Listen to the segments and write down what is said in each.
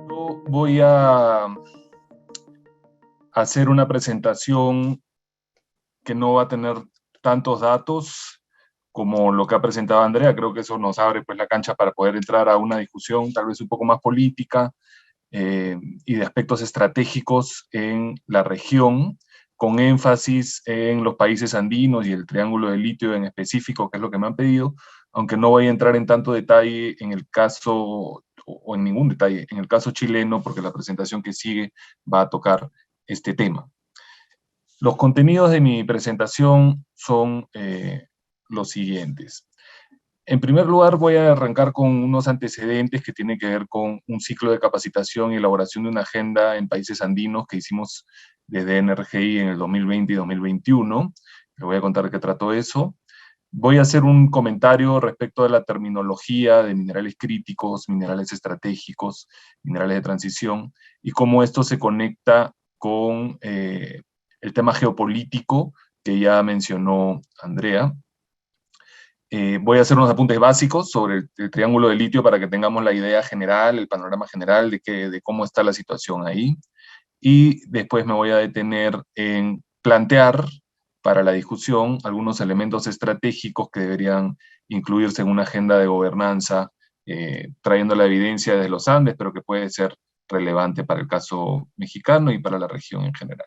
Yo voy a hacer una presentación que no va a tener tantos datos como lo que ha presentado Andrea. Creo que eso nos abre pues la cancha para poder entrar a una discusión tal vez un poco más política y de aspectos estratégicos en la región, con énfasis en los países andinos y el triángulo del litio en específico, que es lo que me han pedido, aunque no voy a entrar en tanto detalle en el caso, o en ningún detalle, en el caso chileno, porque la presentación que sigue va a tocar este tema. Los contenidos de mi presentación son los siguientes. En primer lugar, voy a arrancar con unos antecedentes que tienen que ver con un ciclo de capacitación y elaboración de una agenda en países andinos que hicimos desde NRGI en el 2020 y 2021. Les voy a contar qué trató eso. Voy a hacer un comentario respecto de la terminología de minerales críticos, minerales estratégicos, minerales de transición, y cómo esto se conecta con el tema geopolítico que ya mencionó Andrea. Voy a hacer unos apuntes básicos sobre el triángulo de litio para que tengamos la idea general, el panorama general de cómo está la situación ahí. Y después me voy a detener en plantear para la discusión algunos elementos estratégicos que deberían incluirse en una agenda de gobernanza, trayendo la evidencia de los Andes, pero que puede ser relevante para el caso mexicano y para la región en general.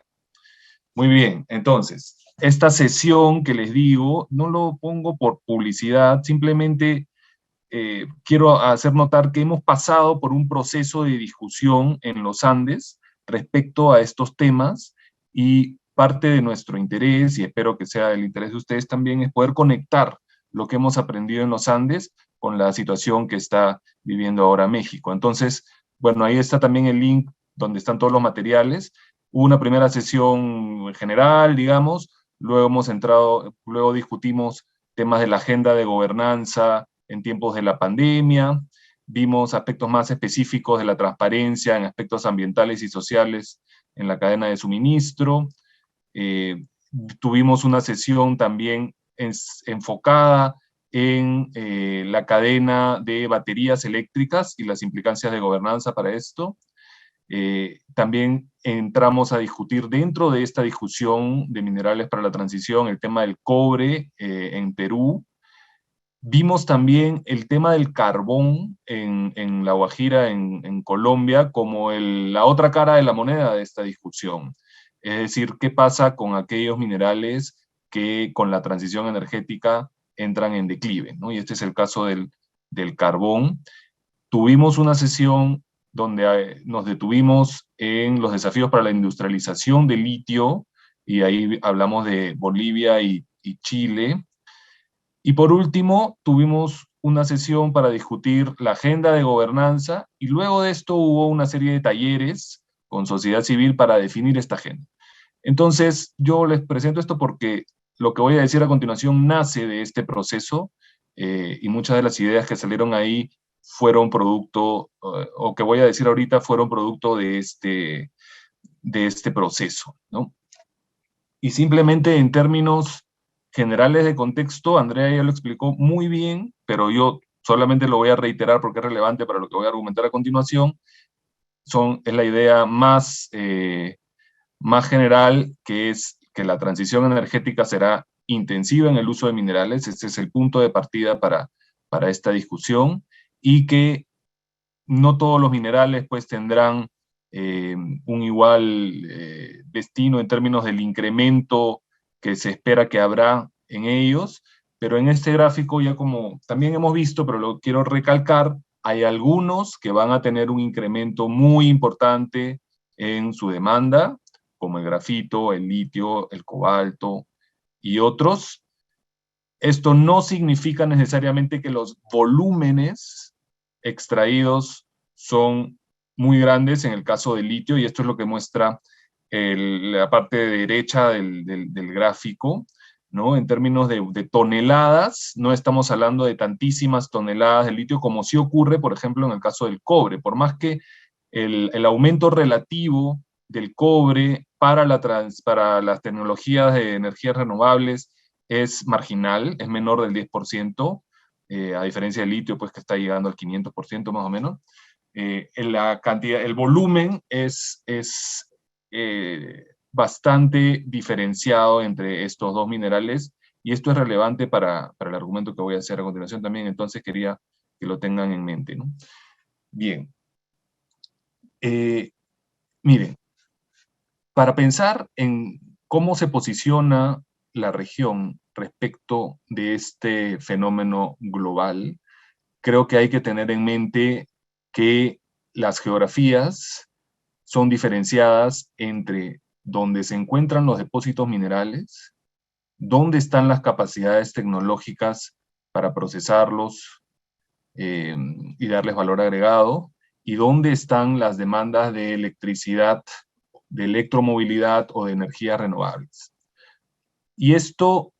Muy bien, entonces, esta sesión que les digo, no lo pongo por publicidad, simplemente quiero hacer notar que hemos pasado por un proceso de discusión en los Andes respecto a estos temas y parte de nuestro interés, y espero que sea del interés de ustedes también, es poder conectar lo que hemos aprendido en los Andes con la situación que está viviendo ahora México. Entonces, bueno, ahí está también el link donde están todos los materiales. Hubo una primera sesión general, digamos, luego hemos entrado, luego discutimos temas de la agenda de gobernanza en tiempos de la pandemia, vimos aspectos más específicos de la transparencia en aspectos ambientales y sociales en la cadena de suministro. Tuvimos una sesión también enfocada en la cadena de baterías eléctricas y las implicancias de gobernanza para esto. También entramos a discutir dentro de esta discusión de minerales para la transición el tema del cobre en Perú. Vimos también el tema del carbón en La Guajira, en Colombia, como la otra cara de la moneda de esta discusión. Es decir, ¿qué pasa con aquellos minerales que con la transición energética entran en declive, ¿no? Y este es el caso del carbón. Tuvimos una sesión donde nos detuvimos en los desafíos para la industrialización del litio, y ahí hablamos de Bolivia y Chile. Y por último, tuvimos una sesión para discutir la agenda de gobernanza y luego de esto hubo una serie de talleres con sociedad civil para definir esta agenda. Entonces, yo les presento esto porque lo que voy a decir a continuación nace de este proceso y muchas de las ideas que salieron ahí fueron producto, o que voy a decir ahorita, fueron producto de este proceso, ¿no? Y simplemente en términos generales de contexto, Andrea ya lo explicó muy bien, pero yo solamente lo voy a reiterar porque es relevante para lo que voy a argumentar a continuación. Es la idea más general, que es que la transición energética será intensiva en el uso de minerales. Este es el punto de partida para esta discusión, y que no todos los minerales pues tendrán un igual destino en términos del incremento que se espera que habrá en ellos, pero en este gráfico ya como también hemos visto, pero lo quiero recalcar, hay algunos que van a tener un incremento muy importante en su demanda, como el grafito, el litio, el cobalto y otros. Esto no significa necesariamente que los volúmenes extraídos son muy grandes en el caso del litio, y esto es lo que muestra la parte derecha del gráfico. ¿no? En términos de toneladas, no estamos hablando de tantísimas toneladas de litio como sí ocurre, por ejemplo, en el caso del cobre. Por más que el aumento relativo del cobre para las tecnologías de energías renovables es marginal, es menor del 10%, a diferencia del litio, pues que está llegando al 500% más o menos. La cantidad, el volumen es bastante diferenciado entre estos dos minerales, y esto es relevante para el argumento que voy a hacer a continuación también, entonces quería que lo tengan en mente, ¿no? Bien. Miren, para pensar en cómo se posiciona la región respecto de este fenómeno global, creo que hay que tener en mente que las geografías son diferenciadas entre dónde se encuentran los depósitos minerales, dónde están las capacidades tecnológicas para procesarlos y darles valor agregado, y dónde están las demandas de electricidad, de electromovilidad o de energías renovables. Y esto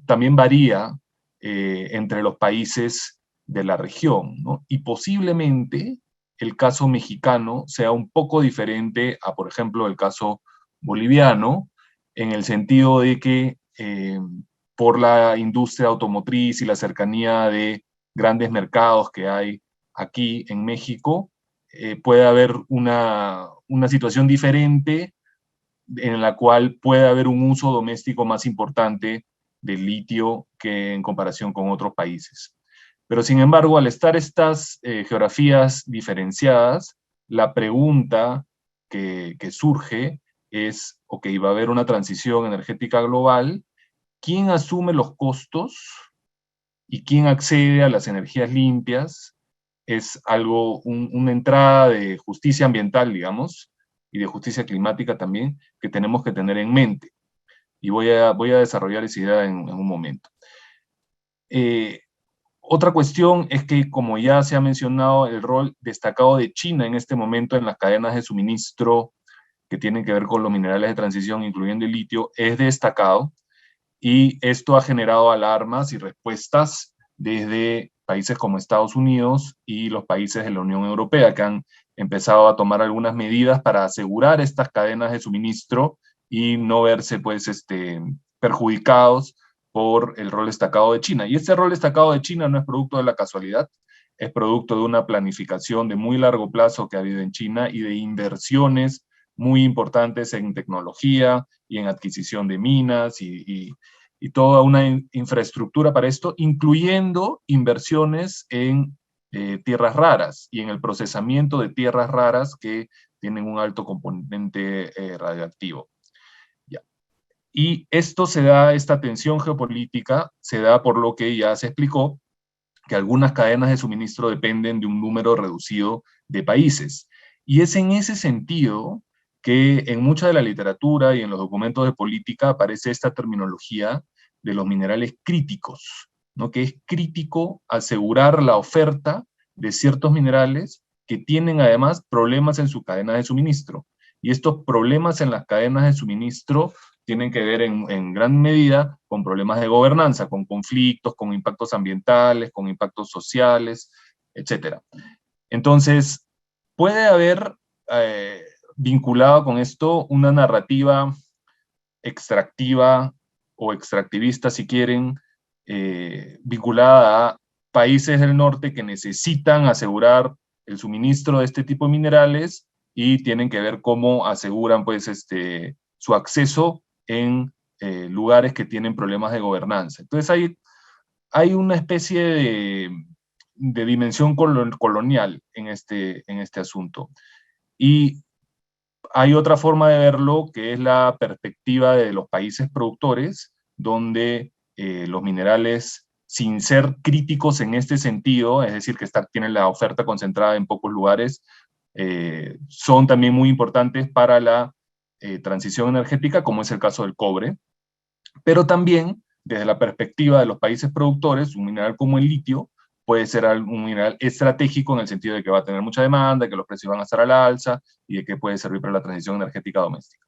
también varía entre los países de la región, ¿no? Y posiblemente el caso mexicano sea un poco diferente a, por ejemplo, el caso boliviano, en el sentido de que por la industria automotriz y la cercanía de grandes mercados que hay aquí en México, puede haber una situación diferente en la cual puede haber un uso doméstico más importante del litio que en comparación con otros países. Pero sin embargo, al estar estas geografías diferenciadas, la pregunta que surge es, ok, va a haber una transición energética global, ¿quién asume los costos y quién accede a las energías limpias? Es una entrada de justicia ambiental, digamos, y de justicia climática también, que tenemos que tener en mente. Y voy a desarrollar esa idea en un momento. Otra cuestión es que, como ya se ha mencionado, el rol destacado de China en este momento en las cadenas de suministro que tienen que ver con los minerales de transición, incluyendo el litio, es destacado, y esto ha generado alarmas y respuestas desde países como Estados Unidos y los países de la Unión Europea, que han empezado a tomar algunas medidas para asegurar estas cadenas de suministro y no verse pues, perjudicados por el rol destacado de China. Y este rol destacado de China no es producto de la casualidad, es producto de una planificación de muy largo plazo que ha habido en China y de inversiones muy importantes en tecnología y en adquisición de minas y toda una infraestructura para esto, incluyendo inversiones en tierras raras y en el procesamiento de tierras raras que tienen un alto componente radioactivo. Ya. Y esto se da, esta tensión geopolítica, se da por lo que ya se explicó, que algunas cadenas de suministro dependen de un número reducido de países. Y es en ese sentido que en mucha de la literatura y en los documentos de política aparece esta terminología de los minerales críticos, ¿no? Que es crítico asegurar la oferta de ciertos minerales que tienen además problemas en su cadena de suministro. Y estos problemas en las cadenas de suministro tienen que ver en gran medida con problemas de gobernanza, con conflictos, con impactos ambientales, con impactos sociales, etc. Entonces, puede haber vinculado con esto una narrativa extractiva o extractivista, si quieren, vinculada a países del norte que necesitan asegurar el suministro de este tipo de minerales y tienen que ver cómo aseguran pues, su acceso en lugares que tienen problemas de gobernanza. Entonces hay una especie de dimensión colonial en este asunto. Y hay otra forma de verlo, que es la perspectiva de los países productores, donde los minerales, sin ser críticos en este sentido, es decir, que tienen la oferta concentrada en pocos lugares, son también muy importantes para la transición energética, como es el caso del cobre, pero también desde la perspectiva de los países productores, un mineral como el litio puede ser un mineral estratégico en el sentido de que va a tener mucha demanda, que los precios van a estar al alza y de que puede servir para la transición energética doméstica.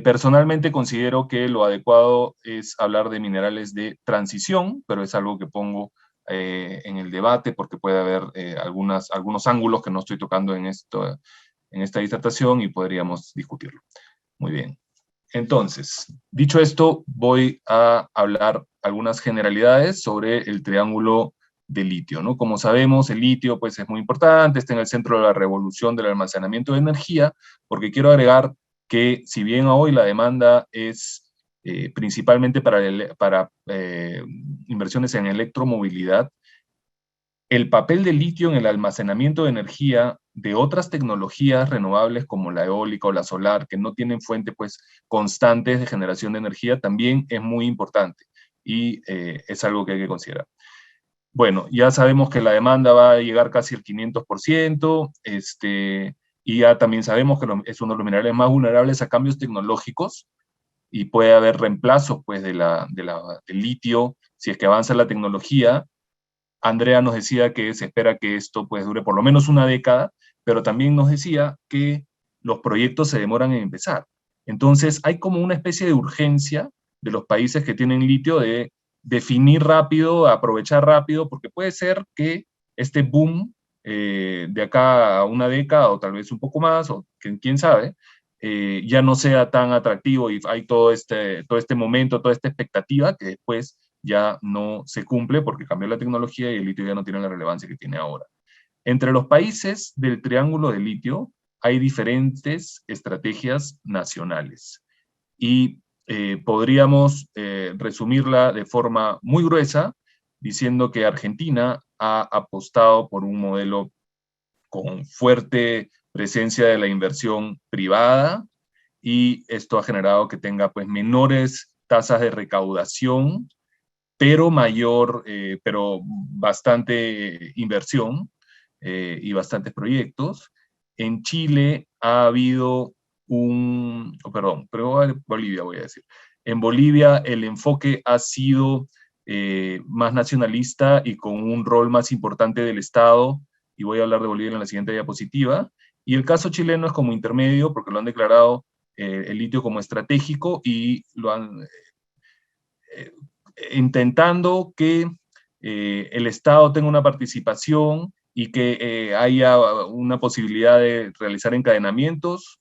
Personalmente considero que lo adecuado es hablar de minerales de transición, pero es algo que pongo en el debate porque puede haber algunos ángulos que no estoy tocando en esta disertación y podríamos discutirlo. Muy bien. Entonces, dicho esto, voy a hablar algunas generalidades sobre el triángulo de litio, ¿no? Como sabemos, el litio pues, es muy importante, está en el centro de la revolución del almacenamiento de energía, porque quiero agregar que si bien hoy la demanda es principalmente para inversiones en electromovilidad, el papel del litio en el almacenamiento de energía de otras tecnologías renovables como la eólica o la solar, que no tienen fuente pues, constantes de generación de energía, también es muy importante y es algo que hay que considerar. Bueno, ya sabemos que la demanda va a llegar casi al 500%, y ya también sabemos que es uno de los minerales más vulnerables a cambios tecnológicos y puede haber reemplazos pues, del litio si es que avanza la tecnología. Andrea nos decía que se espera que esto pues, dure por lo menos una década, pero también nos decía que los proyectos se demoran en empezar. Entonces hay como una especie de urgencia de los países que tienen litio de definir rápido, aprovechar rápido, porque puede ser que este boom de acá a una década o tal vez un poco más, o quién sabe, ya no sea tan atractivo y hay todo este momento, toda esta expectativa que después ya no se cumple porque cambió la tecnología y el litio ya no tiene la relevancia que tiene ahora. Entre los países del triángulo de litio hay diferentes estrategias nacionales y podríamos resumirla de forma muy gruesa diciendo que Argentina ha apostado por un modelo con fuerte presencia de la inversión privada y esto ha generado que tenga pues menores tasas de recaudación pero pero bastante inversión y bastantes proyectos. En Chile ha habido pero Bolivia voy a decir. En Bolivia el enfoque ha sido más nacionalista y con un rol más importante del Estado, y voy a hablar de Bolivia en la siguiente diapositiva. Y el caso chileno es como intermedio, porque lo han declarado el litio como estratégico y lo han eh, intentando que el Estado tenga una participación y que haya una posibilidad de realizar encadenamientos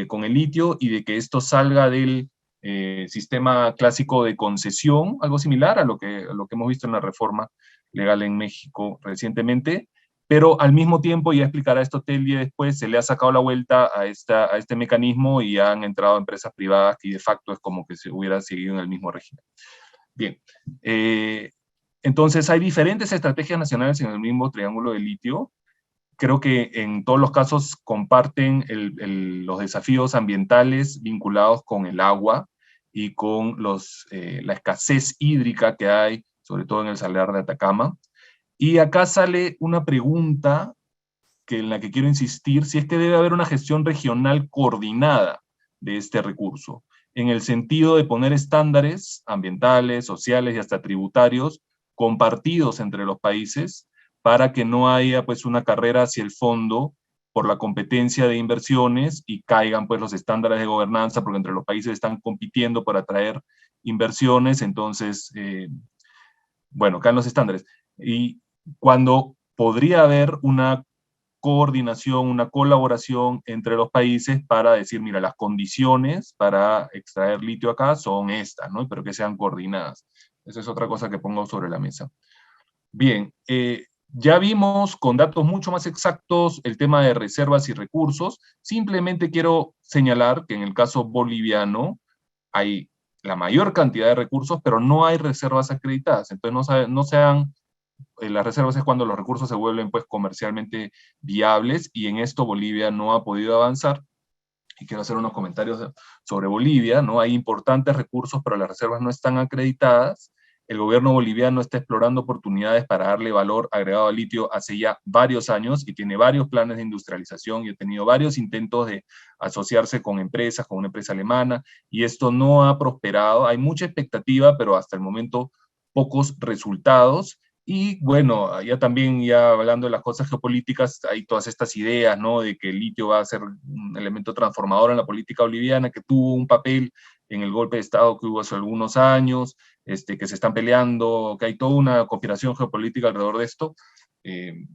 con el litio y de que esto salga del sistema clásico de concesión, algo similar a lo que hemos visto en la reforma legal en México recientemente, pero al mismo tiempo, ya explicará esto Telia después, se le ha sacado la vuelta a este mecanismo y han entrado empresas privadas que de facto es como que se hubiera seguido en el mismo régimen. Bien, entonces hay diferentes estrategias nacionales en el mismo triángulo de litio. Creo que en todos los casos comparten los desafíos ambientales vinculados con el agua y con la escasez hídrica que hay, sobre todo en el Salar de Atacama. Y acá sale una pregunta en la que quiero insistir, si es que debe haber una gestión regional coordinada de este recurso, en el sentido de poner estándares ambientales, sociales y hasta tributarios compartidos entre los países para que no haya pues una carrera hacia el fondo por la competencia de inversiones y caigan pues los estándares de gobernanza porque entre los países están compitiendo para atraer inversiones, entonces, bueno, caen los estándares. Y cuando podría haber una coordinación, una colaboración entre los países para decir, mira, las condiciones para extraer litio acá son estas, ¿no? Pero que sean coordinadas. Esa es otra cosa que pongo sobre la mesa. Bien, ya vimos con datos mucho más exactos el tema de reservas y recursos. Simplemente quiero señalar que en el caso boliviano hay la mayor cantidad de recursos, pero no hay reservas acreditadas. Entonces no sean las reservas es cuando los recursos se vuelven pues comercialmente viables y en esto Bolivia no ha podido avanzar. Y quiero hacer unos comentarios sobre Bolivia, ¿no? Hay importantes recursos, pero las reservas no están acreditadas. El gobierno boliviano está explorando oportunidades para darle valor agregado al litio hace ya varios años y tiene varios planes de industrialización y ha tenido varios intentos de asociarse con empresas, con una empresa alemana, y esto no ha prosperado. Hay mucha expectativa, pero hasta el momento pocos resultados. Y bueno, ya también, ya hablando de las cosas geopolíticas, hay todas estas ideas, ¿no? De que el litio va a ser un elemento transformador en la política boliviana, que tuvo un papel en el golpe de Estado que hubo hace algunos años, que se están peleando, que hay toda una conspiración geopolítica alrededor de esto, eh,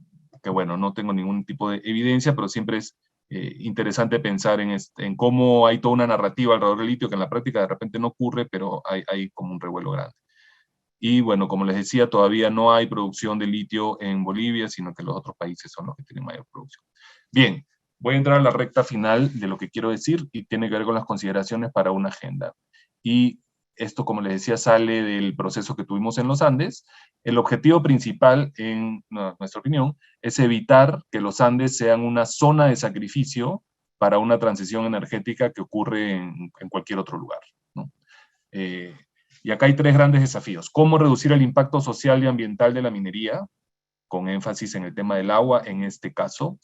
que bueno, no tengo ningún tipo de evidencia, pero siempre es interesante pensar en cómo hay toda una narrativa alrededor del litio que en la práctica de repente no ocurre, pero hay como un revuelo grande. Y bueno, como les decía, todavía no hay producción de litio en Bolivia, sino que los otros países son los que tienen mayor producción. Bien, voy a entrar a la recta final de lo que quiero decir y tiene que ver con las consideraciones para una agenda. Y esto, como les decía, sale del proceso que tuvimos en los Andes. El objetivo principal, en nuestra opinión, es evitar que los Andes sean una zona de sacrificio para una transición energética que ocurre en cualquier otro lugar, ¿no? Y acá hay tres grandes desafíos. ¿Cómo reducir el impacto social y ambiental de la minería? Con énfasis en el tema del agua en este caso.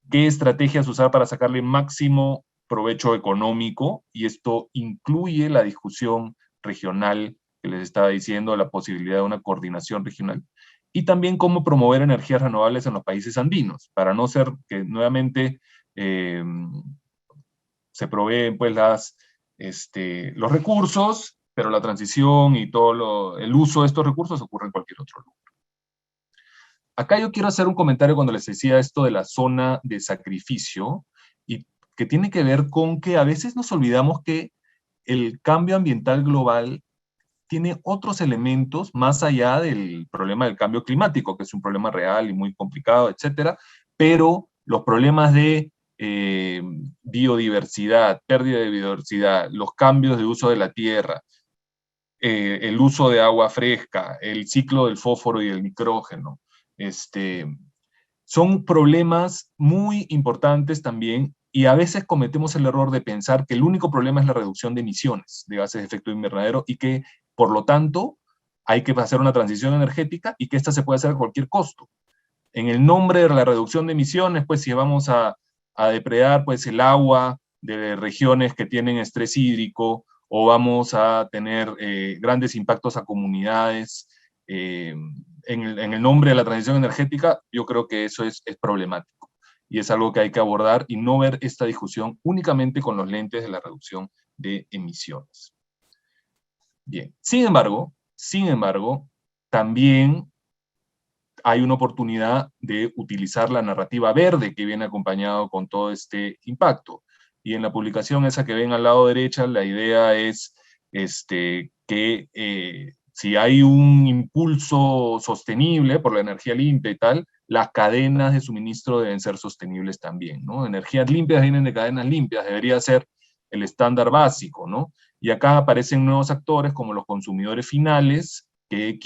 ¿Qué estrategias usar para sacarle máximo provecho económico? Y esto incluye la discusión regional que les estaba diciendo, la posibilidad de una coordinación regional. Y también cómo promover energías renovables en los países andinos, para no ser que nuevamente eh, se proveen pues los recursos, pero la transición y el uso de estos recursos ocurre en cualquier otro lugar. Acá yo quiero hacer un comentario cuando les decía esto de la zona de sacrificio, y que tiene que ver con que a veces nos olvidamos que el cambio ambiental global tiene otros elementos más allá del problema del cambio climático, que es un problema real y muy complicado, etcétera, pero los problemas de biodiversidad, pérdida de biodiversidad, los cambios de uso de la tierra, el uso de agua fresca, el ciclo del fósforo y el nitrógeno, son problemas muy importantes también, y a veces cometemos el error de pensar que el único problema es la reducción de emisiones de gases de efecto invernadero y que, por lo tanto, hay que hacer una transición energética y que esta se puede hacer a cualquier costo. En el nombre de la reducción de emisiones, pues si vamos a depredar pues, el agua de regiones que tienen estrés hídrico, o vamos a tener grandes impactos a comunidades, en el nombre de la transición energética, yo creo que eso es problemático. Y es algo que hay que abordar y no ver esta discusión únicamente con los lentes de la reducción de emisiones. Bien, sin embargo, también hay una oportunidad de utilizar la narrativa verde que viene acompañado con todo este impacto. Y en la publicación esa que ven al lado derecha, la idea es que si hay un impulso sostenible por la energía limpia y tal, las cadenas de suministro deben ser sostenibles también, ¿no? Energías limpias vienen de cadenas limpias, debería ser el estándar básico, ¿no? Y acá aparecen nuevos actores como los consumidores finales, que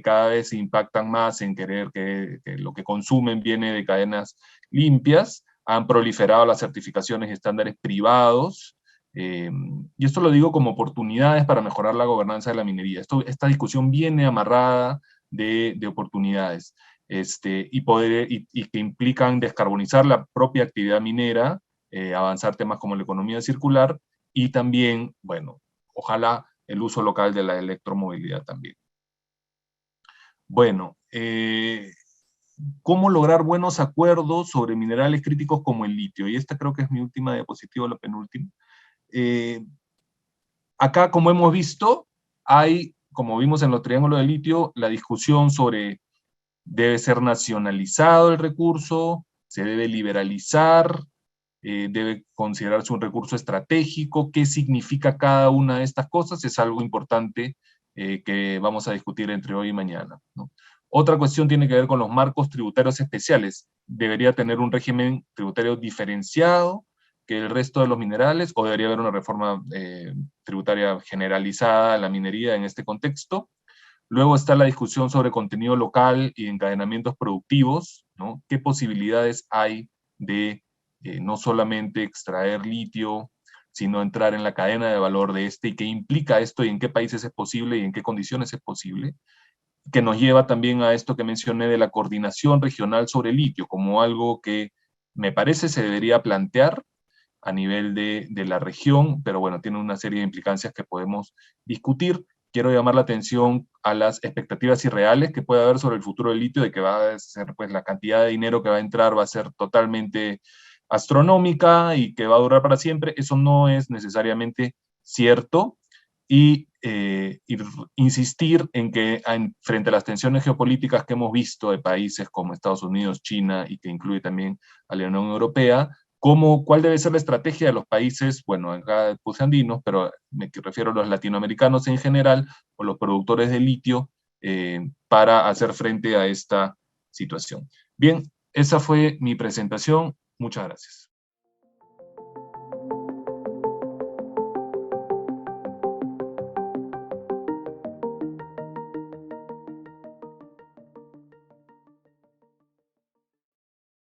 cada vez se impactan más en querer que lo que consumen viene de cadenas limpias. Han proliferado las certificaciones y estándares privados, y esto lo digo como oportunidades para mejorar la gobernanza de la minería. Esta discusión viene amarrada de oportunidades, y que implican descarbonizar la propia actividad minera, avanzar temas como la economía circular, y también, bueno, ojalá el uso local de la electromovilidad también. Bueno, ¿cómo lograr buenos acuerdos sobre minerales críticos como el litio? Y esta creo que es mi última diapositiva, la penúltima. Acá, como hemos visto, hay, como vimos en los triángulos de litio, la discusión sobre debe ser nacionalizado el recurso, se debe liberalizar, debe considerarse un recurso estratégico. ¿Qué significa cada una de estas cosas? Es algo importante que vamos a discutir entre hoy y mañana, ¿no? Otra cuestión tiene que ver con los marcos tributarios especiales. ¿Debería tener un régimen tributario diferenciado que el resto de los minerales, o debería haber una reforma tributaria generalizada a la minería en este contexto? Luego está la discusión sobre contenido local y encadenamientos productivos, ¿no? ¿Qué posibilidades hay de no solamente extraer litio, sino entrar en la cadena de valor de este, y qué implica esto y en qué países es posible y en qué condiciones es posible? Que nos lleva también a esto que mencioné de la coordinación regional sobre litio, como algo que me parece se debería plantear a nivel de la región, pero bueno, tiene una serie de implicancias que podemos discutir. quiero llamar la atención a las expectativas irreales que puede haber sobre el futuro del litio, de que va a ser, pues, la cantidad de dinero que va a entrar va a ser totalmente astronómica y que va a durar para siempre. Eso no es necesariamente cierto. Y insistir en que frente a las tensiones geopolíticas que hemos visto de países como Estados Unidos, China, y que incluye también a la Unión Europea, ¿cuál debe ser la estrategia de los países, bueno, acá puse andinos, pero me refiero a los latinoamericanos en general, o los productores de litio, para hacer frente a esta situación? Bien, esa fue mi presentación. Muchas gracias.